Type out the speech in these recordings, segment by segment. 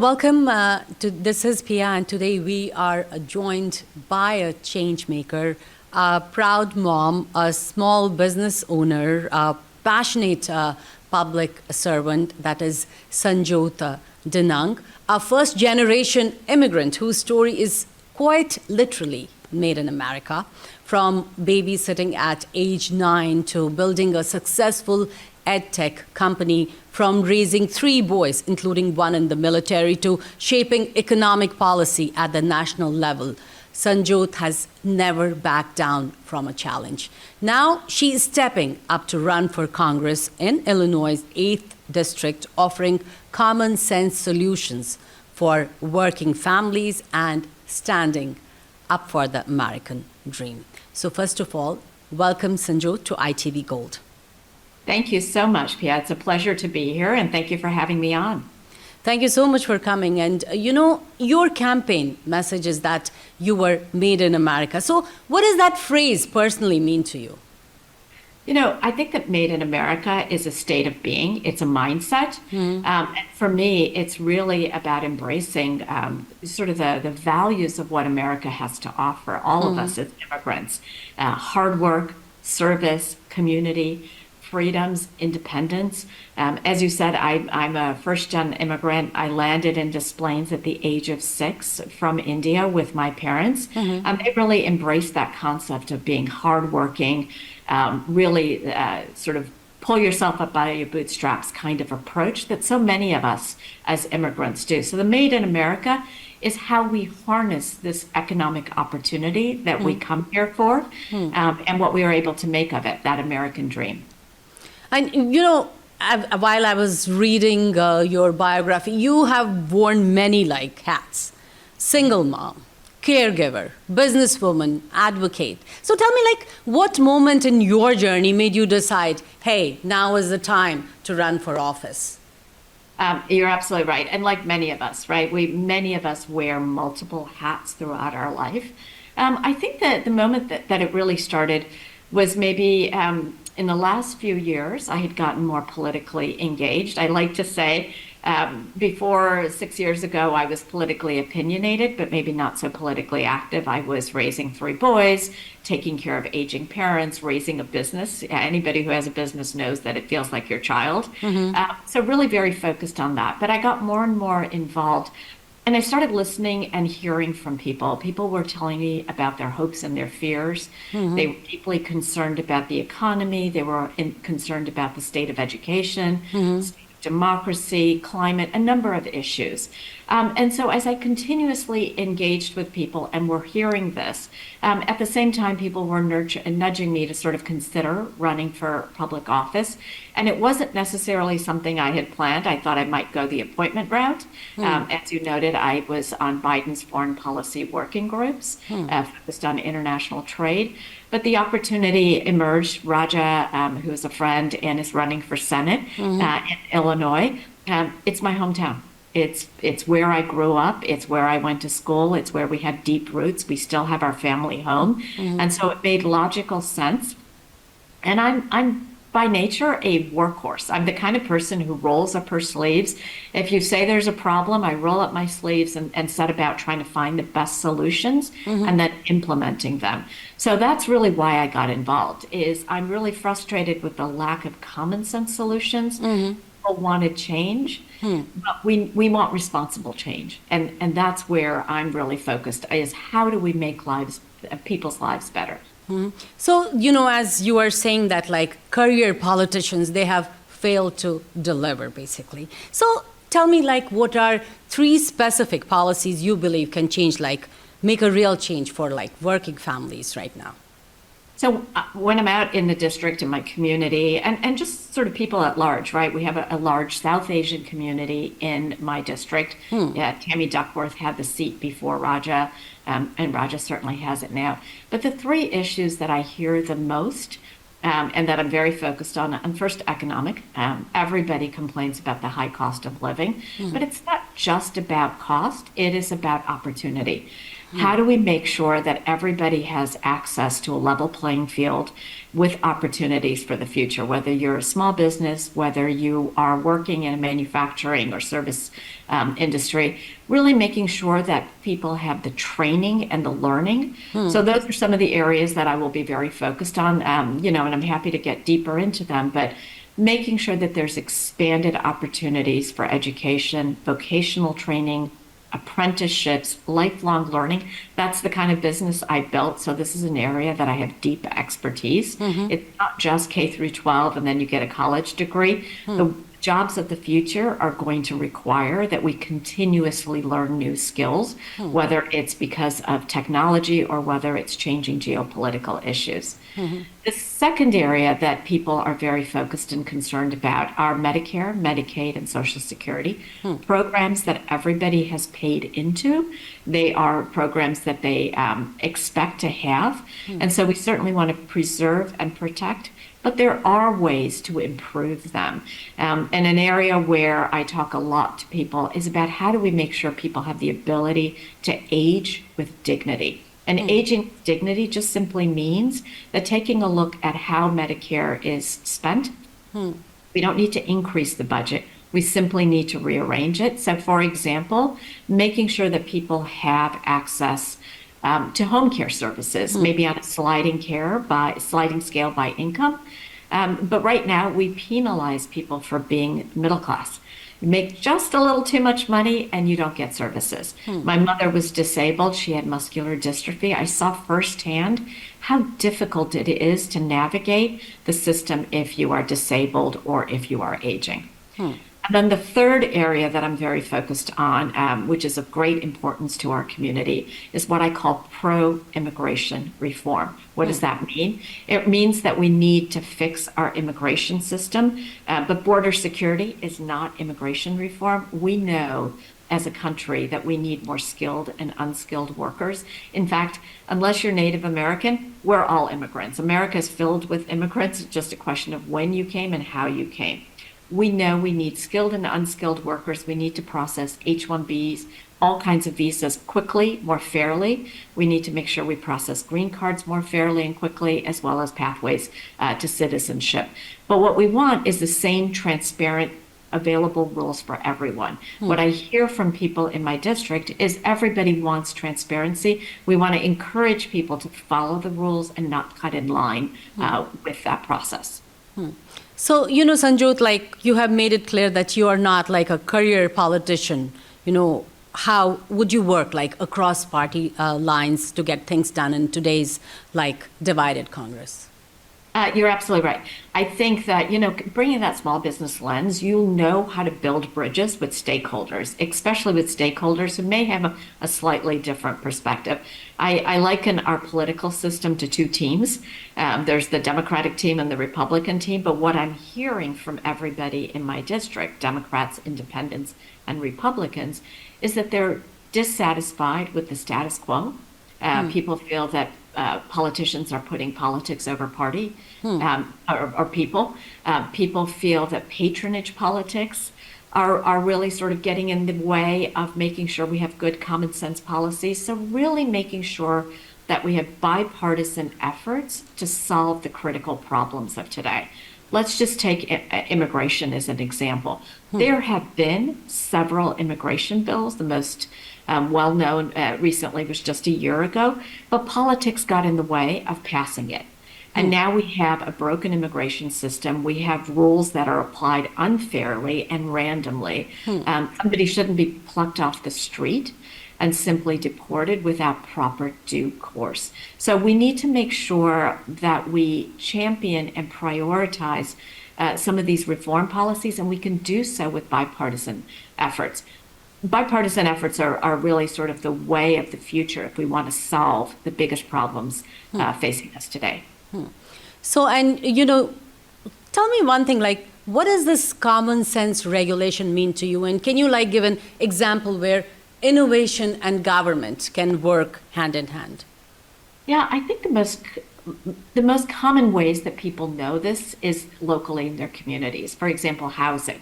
Welcome to This is Pia, and today we are joined by a change maker, a proud mom, a small business owner, a passionate public servant, that is Sanjyot Dunung, a first generation immigrant whose story is quite literally made in America. From babysitting at age 9 to building a successful edtech company, from raising 3 boys, including one in the military, to shaping economic policy at the national level, Sanjyot has never backed down from a challenge. Now she is stepping up to run for Congress in Illinois' 8th district, offering common sense solutions for working families and standing up for the American dream. So first of all, welcome Sanjyot to ITV Gold. Thank you so much, Pia. It's a pleasure to be here, and thank you for having me on. Thank you so much for coming. And your campaign message is that you were made in America. So what does that phrase personally mean to you? I think that made in America is a state of being. It's a mindset. And for me, it's really about embracing sort of the values of what America has to offer, all of us as immigrants. Hard work, service, community, freedoms, independence. As you said, I'm a first-gen immigrant. I landed in Des Plaines at the age of 6 from India with my parents. They really embraced that concept of being hardworking, really sort of pull yourself up by your bootstraps kind of approach that so many of us as immigrants do. So the Made in America is how we harness this economic opportunity that we come here for, and what we are able to make of it, that American dream. And while I was reading your biography, you have worn many hats. Single mom, caregiver, businesswoman, advocate. So tell me, what moment in your journey made you decide, hey, now is the time to run for office? You're absolutely right. And like many of us, right? Many of us wear multiple hats throughout our life. I think that the moment that it really started was maybe in the last few years. I had gotten more politically engaged. I like to say before 6 years ago, I was politically opinionated, but maybe not so politically active. I was raising 3 boys, taking care of aging parents, raising a business. Anybody who has a business knows that it feels like your child. So really very focused on that. But I got more and more involved. And I started listening and hearing from people. People were telling me about their hopes and their fears. They were deeply concerned about the economy. They were concerned about the state of education, state of democracy, climate, a number of issues. And so as I continuously engaged with people and were hearing this, at the same time, people were nudging me to sort of consider running for public office. And it wasn't necessarily something I had planned. I thought I might go the appointment route. As you noted, I was on Biden's foreign policy working groups, focused on international trade. But the opportunity emerged. Raja, who is a friend and is running for Senate in Illinois, it's my hometown. It's where I grew up. It's where I went to school. It's where we have deep roots. We still have our family home. And so it made logical sense. And I'm by nature a workhorse. I'm the kind of person who rolls up her sleeves. If you say there's a problem, I roll up my sleeves and set about trying to find the best solutions and then implementing them. So that's really why I got involved, is I'm really frustrated with the lack of common sense solutions. People wanted change, but we want responsible change. And that's where I'm really focused, is how do we make people's lives better? So, as you are saying that career politicians, they have failed to deliver, basically. So tell me, what are 3 specific policies you believe can change, make a real change for working families right now? So when I'm out in the district, in my community, and just sort of people at large, right? We have a large South Asian community in my district. Tammy Duckworth had the seat before Raja, and Raja certainly has it now. But the 3 issues that I hear the most, and that I'm very focused on, first, economic. Everybody complains about the high cost of living, but it's not just about cost, it is about opportunity. How do we make sure that everybody has access to a level playing field with opportunities for the future, whether you're a small business, whether you are working in a manufacturing or service industry, really making sure that people have the training and the learning. So those are some of the areas that I will be very focused on, and I'm happy to get deeper into them, but making sure that there's expanded opportunities for education, vocational training, apprenticeships, lifelong learning. That's the kind of business I built. So this is an area that I have deep expertise. It's not just K through 12 and then you get a college degree. The jobs of the future are going to require that we continuously learn new skills, whether it's because of technology or whether it's changing geopolitical issues. The second area that people are very focused and concerned about are Medicare, Medicaid, and Social Security, programs that everybody has paid into. They are programs that they expect to have. And so we certainly want to preserve and protect, but there are ways to improve them. And an area where I talk a lot to people is about how do we make sure people have the ability to age with dignity. And aging with dignity just simply means that taking a look at how Medicare is spent, we don't need to increase the budget. We simply need to rearrange it. So, for example, making sure that people have access to home care services, maybe on a sliding scale by income. But right now, we penalize people for being middle class. You make just a little too much money and you don't get services. My mother was disabled. She had muscular dystrophy. I saw firsthand how difficult it is to navigate the system if you are disabled or if you are aging. And then the third area that I'm very focused on, which is of great importance to our community, is what I call pro-immigration reform. What does that mean? It means that we need to fix our immigration system, but border security is not immigration reform. We know as a country that we need more skilled and unskilled workers. In fact, unless you're Native American, we're all immigrants. America is filled with immigrants. It's just a question of when you came and how you came. We know we need skilled and unskilled workers. We need to process H-1Bs, all kinds of visas quickly, more fairly. We need to make sure we process green cards more fairly and quickly, as well as pathways to citizenship. But what we want is the same transparent, available rules for everyone. What I hear from people in my district is everybody wants transparency. We want to encourage people to follow the rules and not cut in line with that process. So, Sanjyot, like you have made it clear that you are not like a career politician. How would you work like across party lines to get things done in today's like divided Congress? You're absolutely right. I think that, bringing that small business lens, you'll know how to build bridges with stakeholders, especially with stakeholders who may have a slightly different perspective. I liken our political system to two teams. There's the Democratic team and the Republican team. But what I'm hearing from everybody in my district, Democrats, Independents, and Republicans, is that they're dissatisfied with the status quo. People feel that politicians are putting politics over party or people. People feel that patronage politics are really sort of getting in the way of making sure we have good common sense policies. So really making sure that we have bipartisan efforts to solve the critical problems of today. Let's just take immigration as an example. There have been several immigration bills. The most well-known recently was just a year ago, but politics got in the way of passing it. And now we have a broken immigration system. We have rules that are applied unfairly and randomly. Somebody shouldn't be plucked off the street and simply deported without proper due course. So we need to make sure that we champion and prioritize some of these reform policies, and we can do so with bipartisan efforts. Bipartisan efforts are really sort of the way of the future if we want to solve the biggest problems facing us today. So, and tell me one thing, like, what does this common sense regulation mean to you? And can you like give an example where innovation and government can work hand in hand? Yeah, I think the most common ways that people know this is locally in their communities. For example, housing.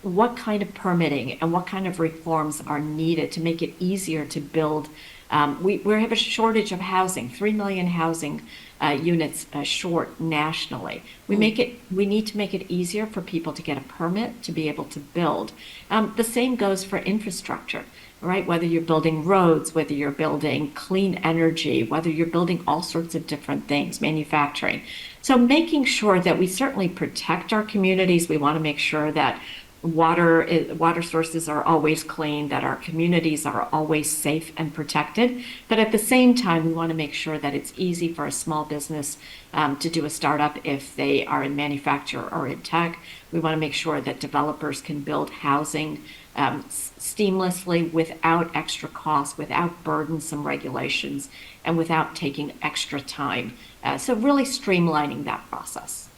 what kind of permitting and what kind of reforms are needed to make it easier to build. We have a shortage of housing, 3 million housing units short nationally. We need to make it easier for people to get a permit to be able to build. The same goes for infrastructure, right? Whether you're building roads, whether you're building clean energy, whether you're building all sorts of different things, manufacturing. So making sure that we certainly protect our communities. We want to make sure that water sources are always clean, that our communities are always safe and protected. But at the same time, we want to make sure that it's easy for a small business to do a startup if they are in manufacture or in tech. We want to make sure that developers can build housing seamlessly without extra costs, without burdensome regulations, and without taking extra time. So really streamlining that process.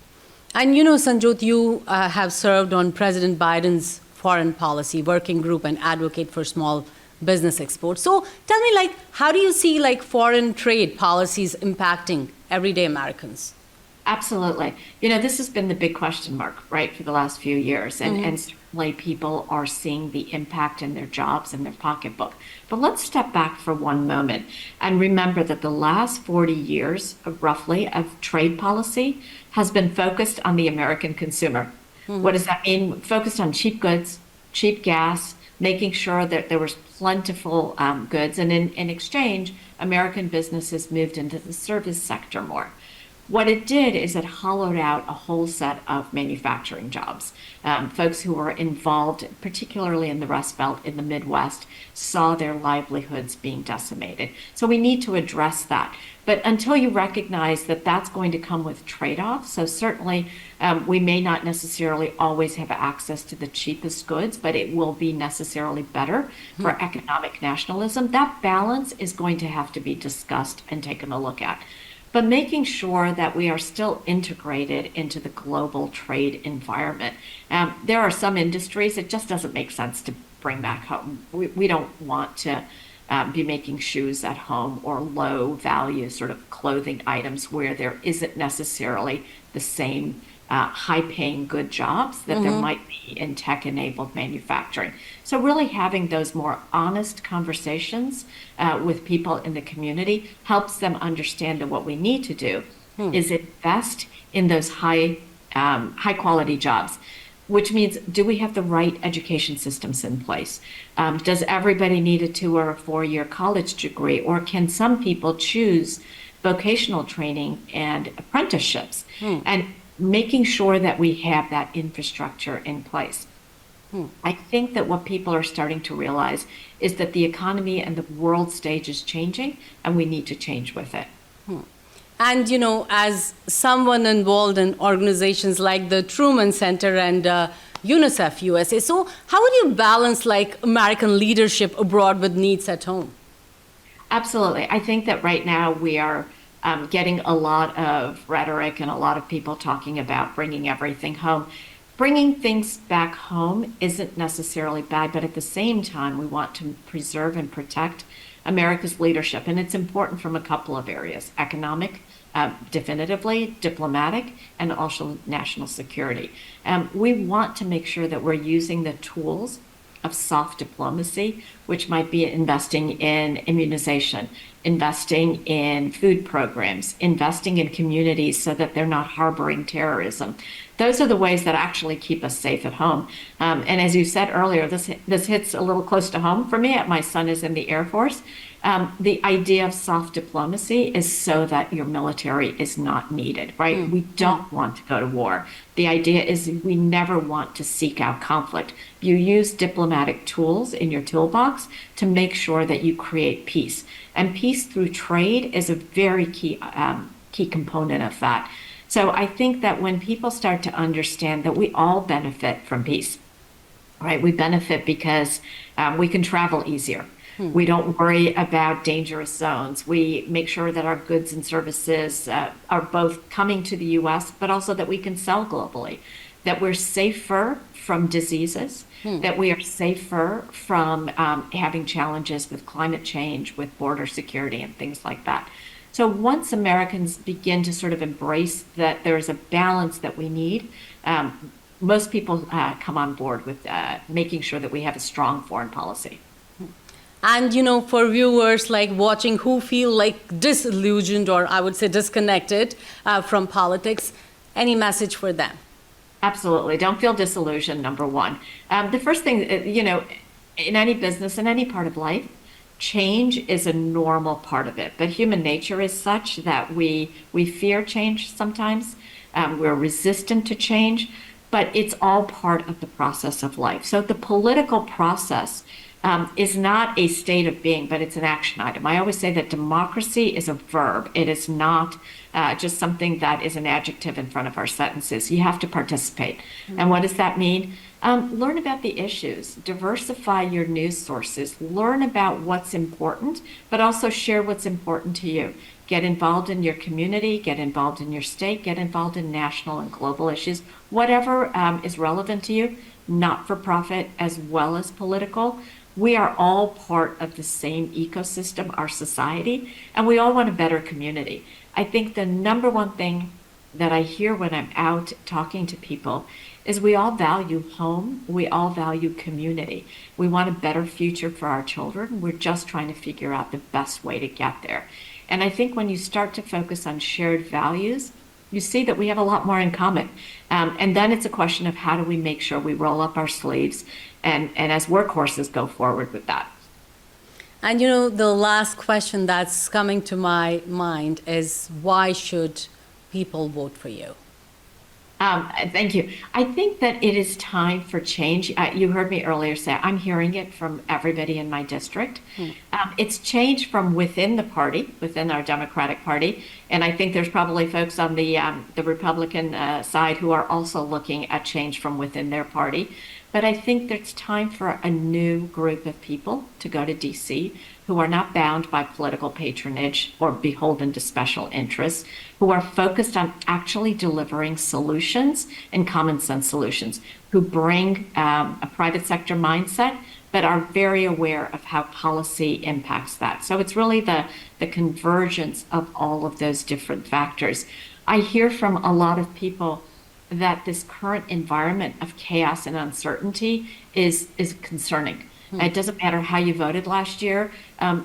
And Sanjyot, you have served on President Biden's foreign policy working group and advocate for small business exports. So tell me, how do you see foreign trade policies impacting everyday Americans? Absolutely. This has been the big question mark, right, for the last few years. And certainly people are seeing the impact in their jobs and their pocketbook. But let's step back for one moment and remember that the last 40 years, roughly, of trade policy has been focused on the American consumer. What does that mean? Focused on cheap goods, cheap gas, making sure that there was plentiful goods. And in exchange, American businesses moved into the service sector more. What it did is it hollowed out a whole set of manufacturing jobs. Folks who were involved, particularly in the Rust Belt in the Midwest, saw their livelihoods being decimated. So we need to address that. But until you recognize that that's going to come with trade-offs, so certainly we may not necessarily always have access to the cheapest goods, but it will be necessarily better for economic nationalism. That balance is going to have to be discussed and taken a look at. But making sure that we are still integrated into the global trade environment. There are some industries it just doesn't make sense to bring back home. We don't want to be making shoes at home or low value sort of clothing items where there isn't necessarily the same high paying good jobs that there might be in tech enabled manufacturing. So really having those more honest conversations with people in the community helps them understand that what we need to do is invest in those high quality jobs, which means, do we have the right education systems in place? Does everybody need a 2 or a 4-year college degree, or can some people choose vocational training and apprenticeships? And making sure that we have that infrastructure in place. I think that what people are starting to realize is that the economy and the world stage is changing, and we need to change with it. And, as someone involved in organizations like the Truman Center and UNICEF USA, so how would you balance American leadership abroad with needs at home? Absolutely. I think that right now we are getting a lot of rhetoric and a lot of people talking about bringing everything home. Bringing things back home isn't necessarily bad, but at the same time, we want to preserve and protect America's leadership. And it's important from a couple of areas: economic, definitively, diplomatic, and also national security. We want to make sure that we're using the tools of soft diplomacy, which might be investing in immunization, investing in food programs, investing in communities so that they're not harboring terrorism. Those are the ways that actually keep us safe at home. And as you said earlier, this hits a little close to home for me. My son is in the Air Force. The idea of soft diplomacy is so that your military is not needed, right? We don't want to go to war. The idea is we never want to seek out conflict. You use diplomatic tools in your toolbox to make sure that you create peace. And peace through trade is a very key component of that. So I think that when people start to understand that we all benefit from peace, right? We benefit because we can travel easier. We don't worry about dangerous zones. We make sure that our goods and services are both coming to the US, but also that we can sell globally, that we're safer from diseases, that we are safer from having challenges with climate change, with border security and things like that. So once Americans begin to sort of embrace that there's a balance that we need, most people come on board with making sure that we have a strong foreign policy. And for viewers like watching who feel like disillusioned, or I would say disconnected from politics, any message for them? Absolutely. Don't feel disillusioned, number one. The first thing, in any business, in any part of life, change is a normal part of it. But human nature is such that we fear change sometimes. We're resistant to change, but it's all part of the process of life. So the political process is not a state of being, but it's an action item. I always say that democracy is a verb. It is not just something that is an adjective in front of our sentences. You have to participate. Mm-hmm. And what does that mean? Learn about the issues, diversify your news sources, learn about what's important, but also share what's important to you. Get involved in your community, get involved in your state, get involved in national and global issues, whatever is relevant to you, not for profit as well as political. We are all part of the same ecosystem, our society, and we all want a better community. I think the number one thing that I hear when I'm out talking to people is we all value home, we all value community. We want a better future for our children. We're just trying to figure out the best way to get there. And I think when you start to focus on shared values, you see that we have a lot more in common. And then it's a question of how do we make sure we roll up our sleeves and as workhorses go forward with that. And the last question that's coming to my mind is, why should people vote for you? Thank you. I think that it is time for change. You heard me earlier say I'm hearing it from everybody in my district. It's change from within the party, within our Democratic Party, and I think there's probably folks on the Republican side who are also looking at change from within their party. But I think there's time for a new group of people to go to DC who are not bound by political patronage or beholden to special interests, who are focused on actually delivering solutions and common sense solutions, who bring a private sector mindset, but are very aware of how policy impacts that. So it's really the convergence of all of those different factors. I hear from a lot of people that this current environment of chaos and uncertainty is concerning. It doesn't matter how you voted last year.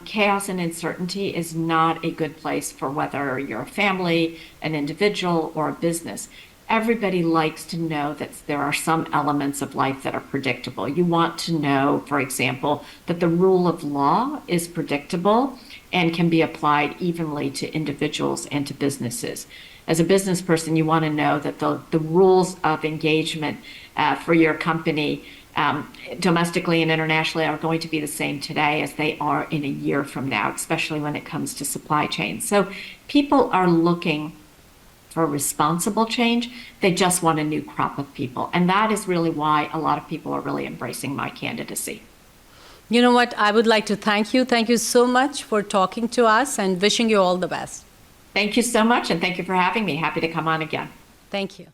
Chaos and uncertainty is not a good place for whether you're a family, an individual, or a business. Everybody likes to know that there are some elements of life that are predictable. You want to know, for example, that the rule of law is predictable and can be applied evenly to individuals and to businesses. As a business person, you want to know that the rules of engagement for your company domestically and internationally are going to be the same today as they are in a year from now, especially when it comes to supply chains. So people are looking for responsible change. They just want a new crop of people. And that is really why a lot of people are really embracing my candidacy. You know what? I would like to thank you. Thank you so much for talking to us and wishing you all the best. Thank you so much, and thank you for having me. Happy to come on again. Thank you.